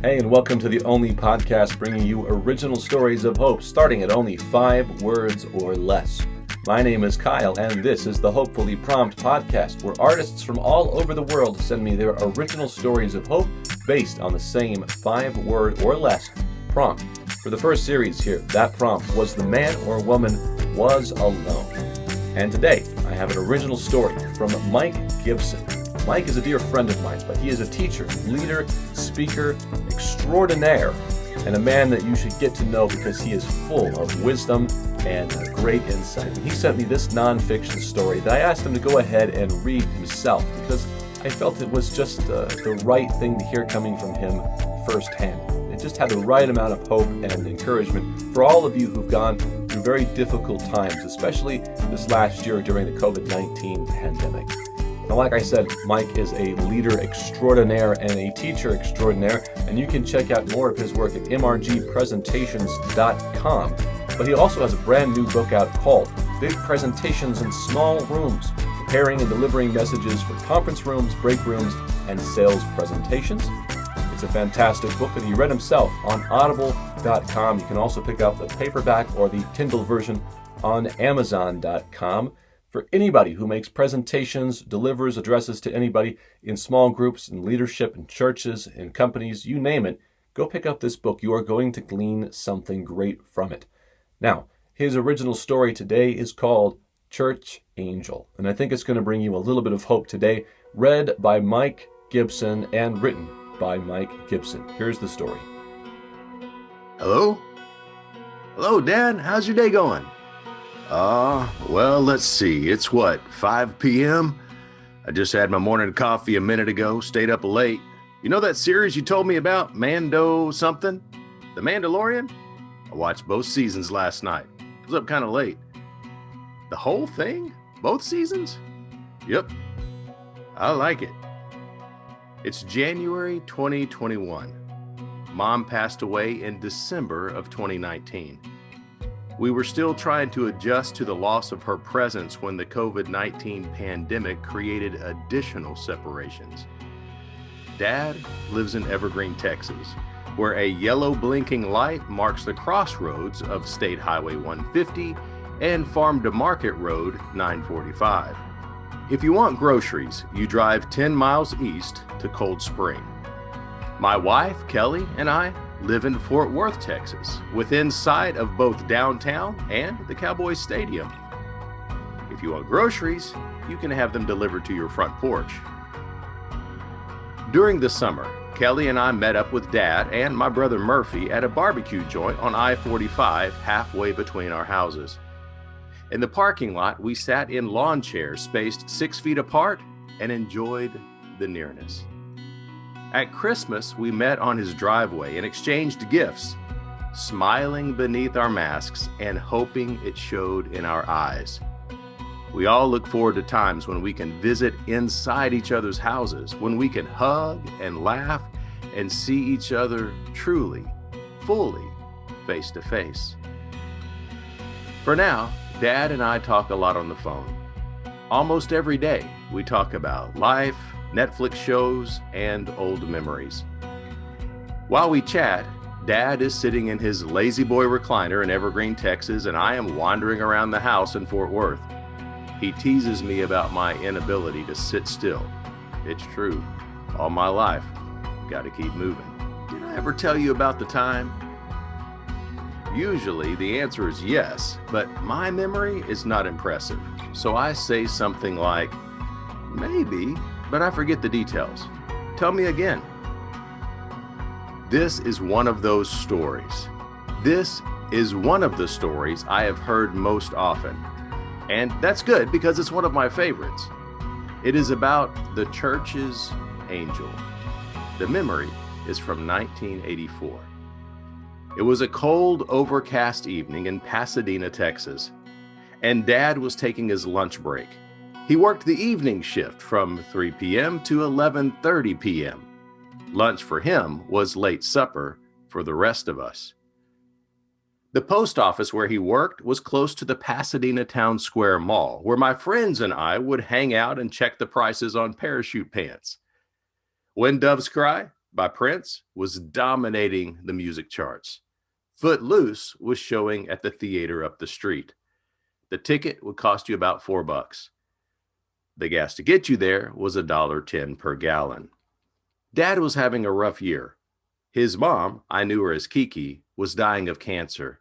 Hey, and welcome to the Only Podcast, bringing you original stories of hope, starting at only 5 words or less. My name is Kyle, and this is the Hopefully Prompt Podcast, where artists from all over the world send me their original stories of hope based on the same 5-word or less prompt. For the first series here, that prompt was the man or woman was alone. And today, I have an original story from Mike Gibson. Mike is a dear friend of mine, but he is a teacher, leader, speaker, extraordinaire, and a man that you should get to know because he is full of wisdom and great insight. And he sent me this nonfiction story that I asked him to go ahead and read himself because I felt it was just the right thing to hear coming from him firsthand. It just had the right amount of hope and encouragement for all of you who've gone through very difficult times, especially this last year during the COVID-19 pandemic. Now, like I said, Mike is a leader extraordinaire and a teacher extraordinaire, and you can check out more of his work at mrgpresentations.com. But he also has a brand new book out called Big Presentations in Small Rooms, Preparing and Delivering Messages for Conference Rooms, Break Rooms, and Sales Presentations. It's a fantastic book that he read himself on audible.com. You can also pick up the paperback or the Kindle version on amazon.com. For anybody who makes presentations, delivers addresses to anybody in small groups, in leadership, in churches, in companies, you name it, go pick up this book. You are going to glean something great from it. Now, his original story today is called Church Angel, and I think it's going to bring you a little bit of hope today, read by Mike Gibson and written by Mike Gibson. Here's the story. Hello? Hello, Dad. How's your day going? Well, let's see. It's 5 p.m.? I just had my morning coffee a minute ago, stayed up late. You know that series you told me about, Mando something? The Mandalorian? I watched both seasons last night. I was up kind of late. The whole thing? Both seasons? Yep. I like it. It's January 2021. Mom passed away in December of 2019. We were still trying to adjust to the loss of her presence when the COVID-19 pandemic created additional separations. Dad lives in Evergreen, Texas, where a yellow blinking light marks the crossroads of State Highway 150 and Farm to Market Road 945. If you want groceries, you drive 10 miles east to Cold Spring. My wife, Kelly, and I live in Fort Worth, Texas, within sight of both downtown and the Cowboys Stadium. If you want groceries, you can have them delivered to your front porch. During the summer, Kelly and I met up with Dad and my brother Murphy at a barbecue joint on I-45 halfway between our houses. In the parking lot, we sat in lawn chairs spaced 6 feet apart and enjoyed the nearness. At Christmas, we met on his driveway and exchanged gifts, smiling beneath our masks and hoping it showed in our eyes. We all look forward to times when we can visit inside each other's houses, when we can hug and laugh and see each other truly, fully, face to face. For now, Dad and I talk a lot on the phone. Almost every day, we talk about life, Netflix shows, and old memories. While we chat, Dad is sitting in his Lazy Boy recliner in Evergreen, Texas, and I am wandering around the house in Fort Worth. He teases me about my inability to sit still. It's true. All my life, got to keep moving. Did I ever tell you about the time? Usually the answer is yes, but my memory is not impressive. So I say something like, maybe, but I forget the details. Tell me again. This is one of those stories. This is one of the stories I have heard most often. And that's good because it's one of my favorites. It is about the church's angel. The memory is from 1984. It was a cold, overcast evening in Pasadena, Texas, and Dad was taking his lunch break. He worked the evening shift from 3 p.m. to 11:30 p.m. Lunch for him was late supper for the rest of us. The post office where he worked was close to the Pasadena Town Square Mall, where my friends and I would hang out and check the prices on parachute pants. When doves cry, by Prince was dominating the music charts. Footloose was showing at the theater up the street. The ticket would cost you about $4. The gas to get you there was $1.10 per gallon. Dad was having a rough year. His mom, I knew her as Kiki, was dying of cancer.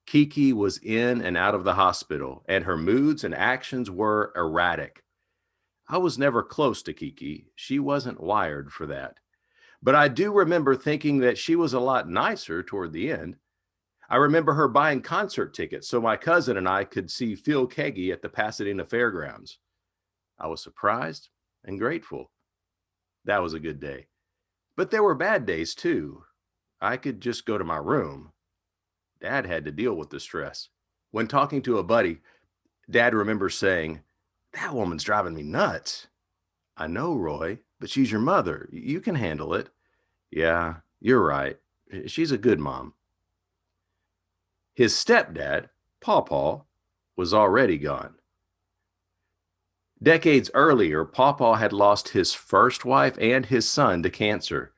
Kiki was in and out of the hospital, and her moods and actions were erratic. I was never close to Kiki. She wasn't wired for that. But I do remember thinking that she was a lot nicer toward the end. I remember her buying concert tickets so my cousin and I could see Phil Keaggy at the Pasadena Fairgrounds. I was surprised and grateful. That was a good day. But there were bad days too. I could just go to my room. Dad had to deal with the stress. When talking to a buddy, Dad remembers saying, "That woman's driving me nuts." "I know, Roy, but she's your mother. You can handle it." "Yeah, you're right. She's a good mom." His stepdad, Pawpaw, was already gone. Decades earlier, Pawpaw had lost his first wife and his son to cancer.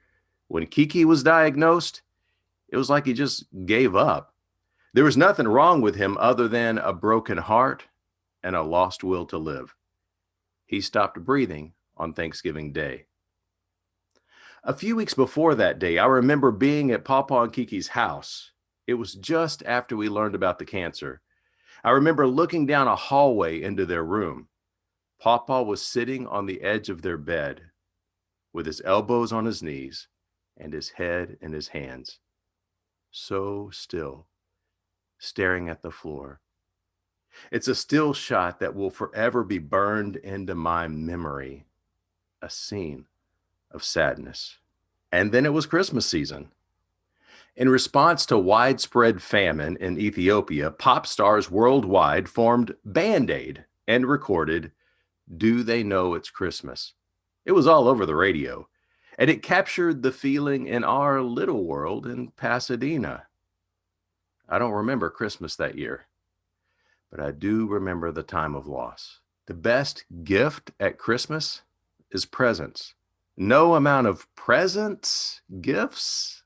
When Kiki was diagnosed, it was like he just gave up. There was nothing wrong with him other than a broken heart and a lost will to live. He stopped breathing on Thanksgiving Day. A few weeks before that day, I remember being at Pawpaw and Kiki's house. It was just after we learned about the cancer. I remember looking down a hallway into their room. Pawpaw was sitting on the edge of their bed with his elbows on his knees and his head in his hands, so still, staring at the floor. It's a still shot that will forever be burned into my memory, a scene of sadness. And then it was Christmas season. In response to widespread famine in Ethiopia, pop stars worldwide formed Band Aid and recorded "Do They Know It's Christmas?" It was all over the radio, and it captured the feeling in our little world in Pasadena. I don't remember Christmas that year, but I do remember the time of loss. The best gift at Christmas is presents. No amount of presents, gifts,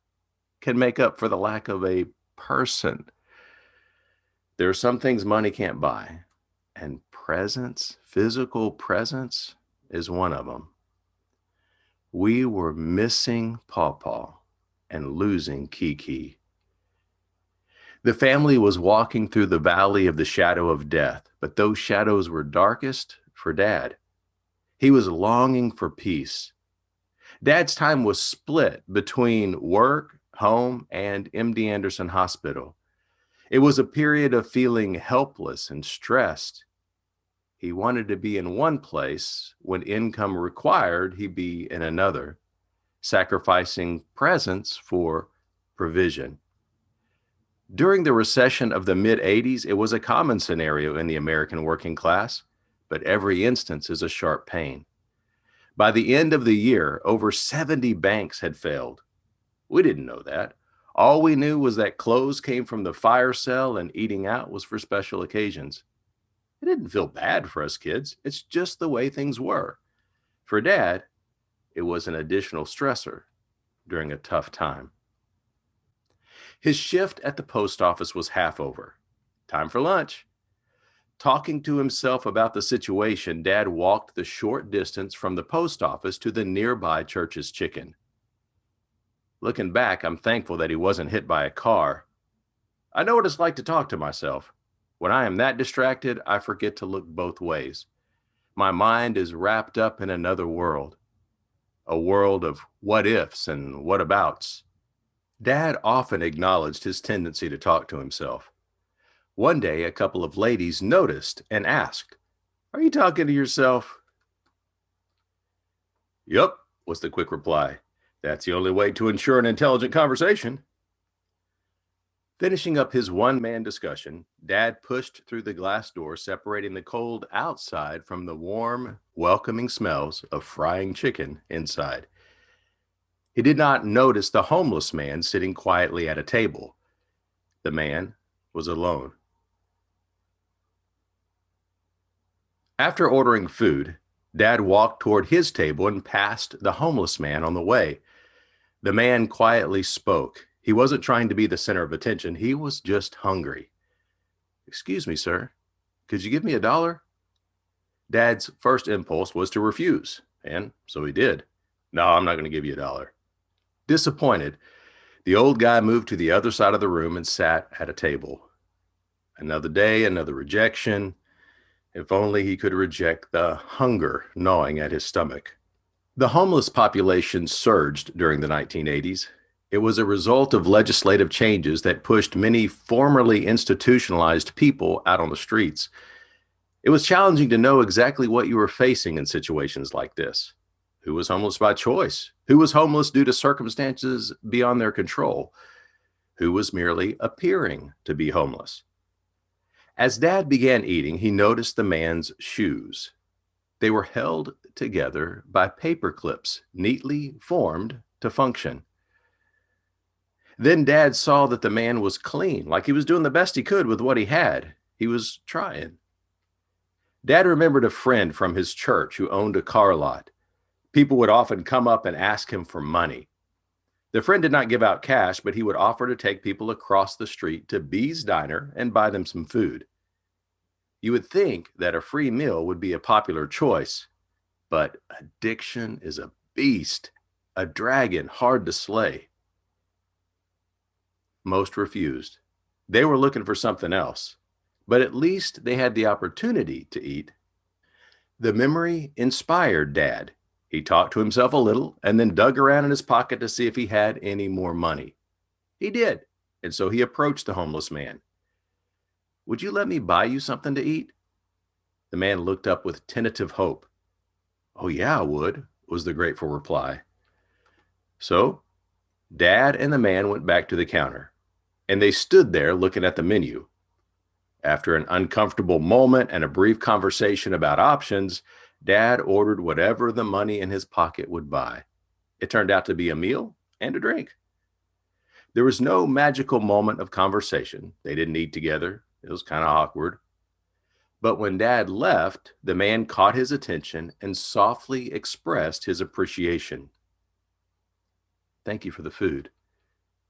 can make up for the lack of a person. There are some things money can't buy, and presence, physical presence, is one of them. We were missing Pawpaw and losing Kiki. The family was walking through the valley of the shadow of death, but those shadows were darkest for Dad. He was longing for peace. Dad's time was split between work, home, and MD Anderson Hospital. It was a period of feeling helpless and stressed. He wanted to be in one place when income required he be in another, sacrificing presence for provision. During the recession of the mid-'80s, it was a common scenario in the American working class, but every instance is a sharp pain. By the end of the year, over 70 banks had failed. We didn't know that. All we knew was that clothes came from the fire cell and eating out was for special occasions. It didn't feel bad for us kids. It's just the way things were. For Dad, it was an additional stressor during a tough time. His shift at the post office was half over. Time for lunch. Talking to himself about the situation, Dad walked the short distance from the post office to the nearby Church's Chicken. Looking back, I'm thankful that he wasn't hit by a car. I know what it's like to talk to myself. When I am that distracted, I forget to look both ways. My mind is wrapped up in another world, a world of what ifs and what abouts. Dad often acknowledged his tendency to talk to himself. One day, a couple of ladies noticed and asked, "Are you talking to yourself?" "Yup," was the quick reply. "That's the only way to ensure an intelligent conversation." Finishing up his one-man discussion, Dad pushed through the glass door separating the cold outside from the warm, welcoming smells of frying chicken inside. He did not notice the homeless man sitting quietly at a table. The man was alone. After ordering food, Dad walked toward his table and passed the homeless man on the way. The man quietly spoke. He wasn't trying to be the center of attention. He was just hungry. "Excuse me, sir. Could you give me $1?" Dad's first impulse was to refuse, and so he did. "No, I'm not going to give you $1." Disappointed, the old guy moved to the other side of the room and sat at a table. Another day, another rejection. If only he could reject the hunger gnawing at his stomach. The homeless population surged during the 1980s. It was a result of legislative changes that pushed many formerly institutionalized people out on the streets. It was challenging to know exactly what you were facing in situations like this. Who was homeless by choice? Who was homeless due to circumstances beyond their control? Who was merely appearing to be homeless? As Dad began eating, he noticed the man's shoes. They were held together by paper clips, neatly formed to function. Then Dad saw that the man was clean, like he was doing the best he could with what he had. He was trying. Dad remembered a friend from his church who owned a car lot. People would often come up and ask him for money. The friend did not give out cash, but he would offer to take people across the street to B's Diner and buy them some food. You would think that a free meal would be a popular choice, but addiction is a beast, a dragon hard to slay. Most refused. They were looking for something else, but at least they had the opportunity to eat. The memory inspired Dad. He talked to himself a little and then dug around in his pocket to see if he had any more money. He did, and so he approached the homeless man. "Would you let me buy you something to eat?" The man looked up with tentative hope. "Oh, yeah, I would," was the grateful reply. So Dad and the man went back to the counter, and they stood there looking at the menu. After an uncomfortable moment and a brief conversation about options, Dad ordered whatever the money in his pocket would buy. It turned out to be a meal and a drink. There was no magical moment of conversation. They didn't eat together. It was kind of awkward. But when Dad left, the man caught his attention and softly expressed his appreciation. "Thank you for the food.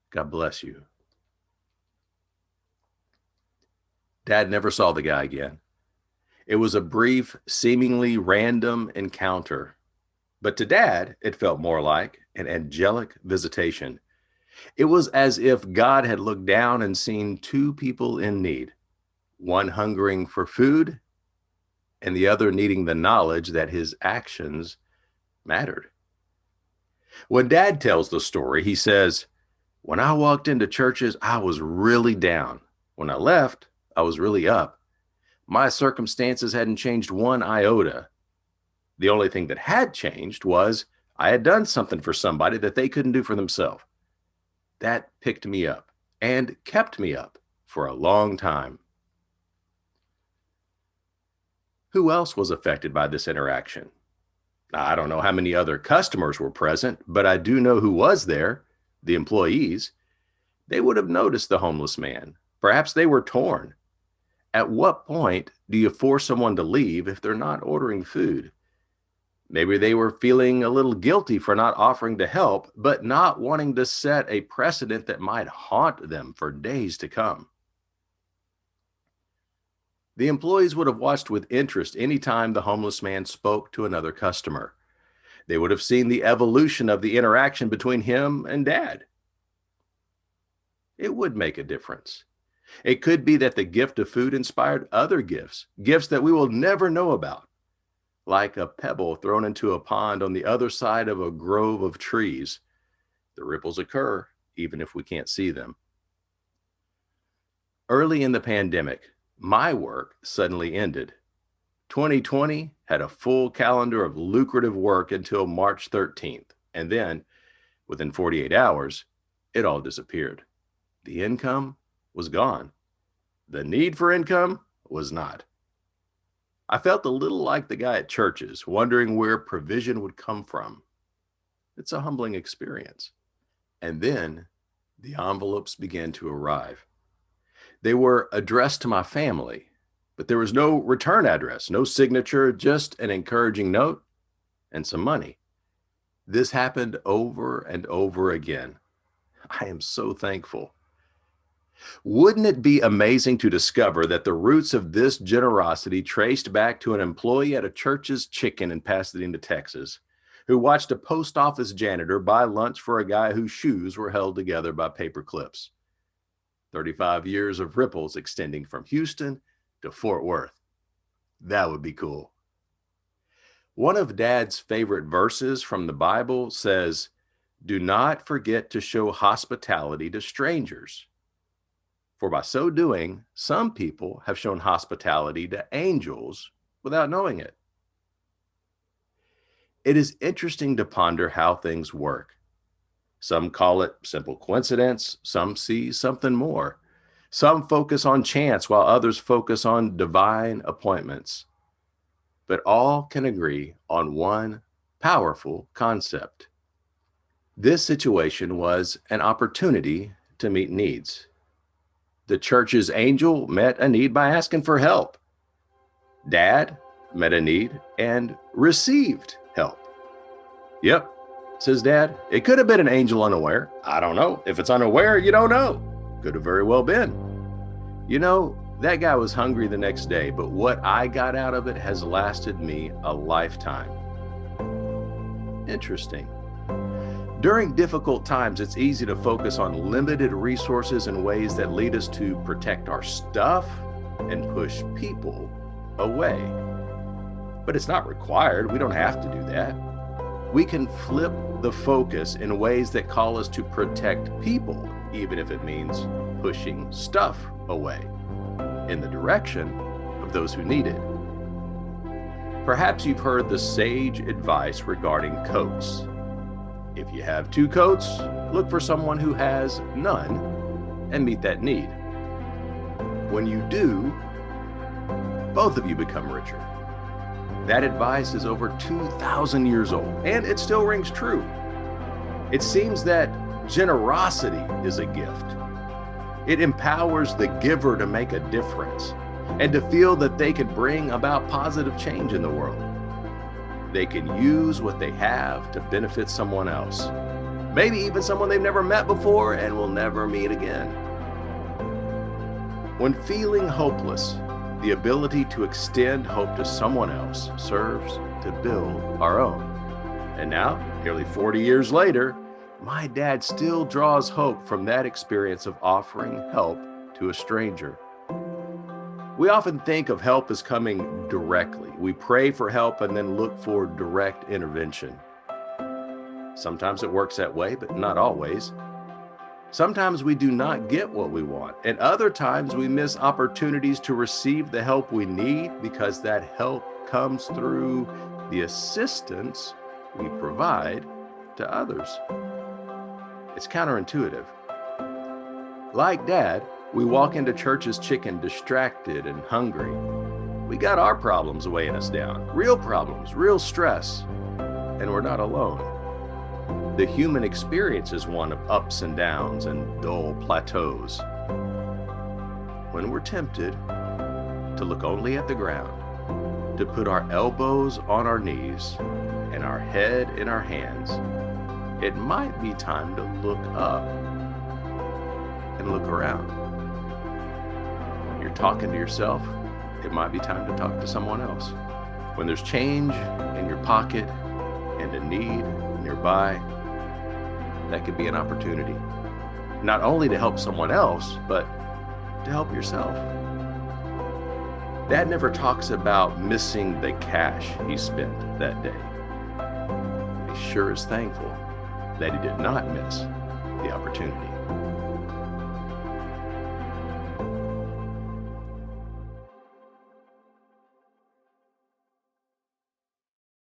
God bless you." Dad never saw the guy again. It was a brief, seemingly random encounter. But to Dad, it felt more like an angelic visitation. It was as if God had looked down and seen two people in need, one hungering for food and the other needing the knowledge that his actions mattered. When Dad tells the story, he says, "When I walked into churches, I was really down. When I left, I was really up. My circumstances hadn't changed one iota. The only thing that had changed was I had done something for somebody that they couldn't do for themselves. That picked me up and kept me up for a long time." Who else was affected by this interaction? I don't know how many other customers were present, but I do know who was there, the employees. They would have noticed the homeless man. Perhaps they were torn. At what point do you force someone to leave if they're not ordering food? Maybe they were feeling a little guilty for not offering to help, but not wanting to set a precedent that might haunt them for days to come. The employees would have watched with interest any time the homeless man spoke to another customer. They would have seen the evolution of the interaction between him and Dad. It would make a difference. It could be that the gift of food inspired other gifts, gifts that we will never know about, like a pebble thrown into a pond on the other side of a grove of trees. The ripples occur even if we can't see them. Early in the pandemic, my work suddenly ended. 2020 had a full calendar of lucrative work until March 13th, and then, within 48 hours, it all disappeared. The income was gone. The need for income was not. I felt a little like the guy at churches, wondering where provision would come from. It's a humbling experience. And then the envelopes began to arrive. They were addressed to my family, but there was no return address, no signature, just an encouraging note and some money. This happened over and over again. I am so thankful. Wouldn't it be amazing to discover that the roots of this generosity traced back to an employee at a Church's Chicken in Pasadena, Texas, who watched a post office janitor buy lunch for a guy whose shoes were held together by paper clips? 35 years of ripples extending from Houston to Fort Worth. That would be cool. One of Dad's favorite verses from the Bible says, "Do not forget to show hospitality to strangers. For by so doing, some people have shown hospitality to angels without knowing it." It is interesting to ponder how things work. Some call it simple coincidence. Some see something more. Some focus on chance while others focus on divine appointments. But all can agree on one powerful concept. This situation was an opportunity to meet needs. The Church's angel met a need by asking for help. Dad met a need and received help. "Yep," says Dad, "it could have been an angel unaware. I don't know. If it's unaware, you don't know. Could have very well been. You know, that guy was hungry the next day, but what I got out of it has lasted me a lifetime." Interesting. During difficult times, it's easy to focus on limited resources in ways that lead us to protect our stuff and push people away. But it's not required. We don't have to do that. We can flip the focus in ways that call us to protect people, even if it means pushing stuff away in the direction of those who need it. Perhaps you've heard the sage advice regarding coats. If you have 2 coats, look for someone who has none and meet that need. When you do, both of you become richer. That advice is over 2,000 years old, and it still rings true. It seems that generosity is a gift. It empowers the giver to make a difference and to feel that they can bring about positive change in the world. They can use what they have to benefit someone else, maybe even someone they've never met before and will never meet again. When feeling hopeless, the ability to extend hope to someone else serves to build our own. And now, nearly 40 years later, my dad still draws hope from that experience of offering help to a stranger. We often think of help as coming directly. We pray for help and then look for direct intervention. Sometimes it works that way, but not always. Sometimes we do not get what we want, and other times we miss opportunities to receive the help we need because that help comes through the assistance we provide to others. It's counterintuitive. Like Dad, we walk into Church's Chicken distracted and hungry. We got our problems weighing us down, real problems, real stress, and we're not alone. The human experience is one of ups and downs and dull plateaus. When we're tempted to look only at the ground, to put our elbows on our knees and our head in our hands, it might be time to look up and look around. When you're talking to yourself, it might be time to talk to someone else. When there's change in your pocket and a need nearby, that could be an opportunity, not only to help someone else, but to help yourself. Dad never talks about missing the cash he spent that day. He sure is thankful that he did not miss the opportunity.